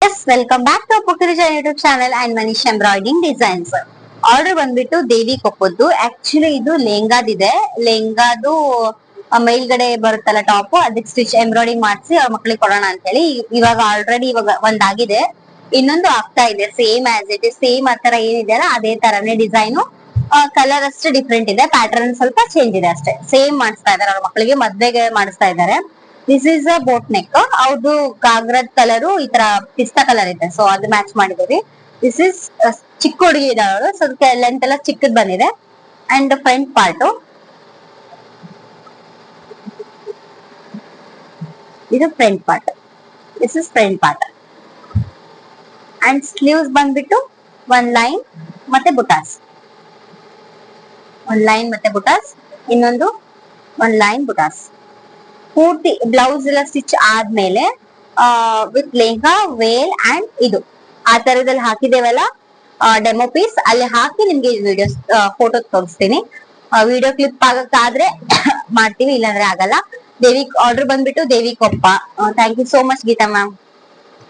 S welcome back to ಪುಕ್ಕರಿಜ YouTube channel and Manish embroiding designs. Order ಬಂದ್ಬಿಟ್ಟು Devi ಕೊಪ್ಪದ್ದು. Actually ಇದು ಲೆಹಂಗಾದಿದೆ. ಲೆಹಂಗಾದು ಮೇಲ್ಗಡೆ ಬರುತ್ತಲ್ಲ ಟಾಪ್, ಅದಕ್ಕೆ ಸ್ಟಿಚ್ ಎಂಬ್ರಾಯ್ಡಿಂಗ್ ಮಾಡಿಸಿ ಅವ್ರ ಮಕ್ಳಿಗೆ ಕೊಡೋಣ ಅಂತ ಹೇಳಿ ಇವಾಗ ಆಲ್ರೆಡಿ ಇವಾಗ ಒಂದಾಗಿದೆ, ಇನ್ನೊಂದು ಆಗ್ತಾ ಇದೆ. Same as it is, same ಆತರ ಏನಿದೆಯಲ್ಲ ಅದೇ ತರನೇ ಡಿಸೈನು. ಕಲರ್ ಅಷ್ಟೇ ಡಿಫ್ರೆಂಟ್ ಇದೆ, ಪ್ಯಾಟರ್ನ್ ಸ್ವಲ್ಪ ಚೇಂಜ್ ಇದೆ ಅಷ್ಟೇ. ಸೇಮ್ ಮಾಡಿಸ್ತಾ ಇದಾರೆ ಅವ್ರ ಮಕ್ಕಳಿಗೆ, ಮದ್ವೆಗೆ ಮಾಡಿಸ್ತಾ ಇದ್ದಾರೆ. This is a boat neck. ಅವ್ರದ್ದು ಕಾಗ್ರದ್ ಕಲರು ಈ ತರ ಪಿಸ್ತಾ ಕಲರ್ ಇದೆ, ಸೊ ಅದು ಮ್ಯಾಚ್ ಮಾಡಿದೀವಿ. ದಿಸ್ ಇಸ್ ಚಿಕ್ಕ ಹುಡುಗಿ ಇದಾಳು, ಸೊ ಅದಕ್ಕೆ ಲೆಂತ್ ಎಲ್ಲ ಚಿಕ್ಕದ್ ಬಂದಿದೆ. ಅಂಡ್ ಫ್ರಂಟ್ ಪಾರ್ಟ್ ಇದು front part. This is front part. And sleeves ಬಂದ್ಬಿಟ್ಟು ಒಂದ್ ಲೈನ್ ಮತ್ತೆ ಬುಟಾಸ್, ಒಂದ್ ಲೈನ್ ಮತ್ತೆ ಬುಟಾಸ್, ಇನ್ನೊಂದು ಒಂದ್ ಲೈನ್ ಬುಟಾಸ್. ಪೂರ್ತಿ ಬ್ಲೌಸ್ ಎಲ್ಲ ಸ್ಟಿಚ್ ಆದ್ಮೇಲೆ ವಿತ್ ಲೆಹಂಗಾ ವೇಲ್ ಅಂಡ್ ಇದು ಆ ತರದಲ್ಲಿ ಹಾಕಿದೇವಲ್ಲ ಡೆಮೋ ಪೀಸ್, ಅಲ್ಲಿ ಹಾಕಿ ನಿಮ್ಗೆ ವಿಡಿಯೋಸ್ ಫೋಟೋ ತೋರಿಸ್ತೀನಿ. ವಿಡಿಯೋ ಕ್ಲಿಪ್ ಆಗಕ್ಕಾದ್ರೆ ಮಾಡ್ತೀವಿ, ಇಲ್ಲಾಂದ್ರೆ ಆಗಲ್ಲ. ದೇವಿ ಆರ್ಡರ್ ಬಂದ್ಬಿಟ್ಟು Devi Koppa. Thank you so much Geeta ma'am.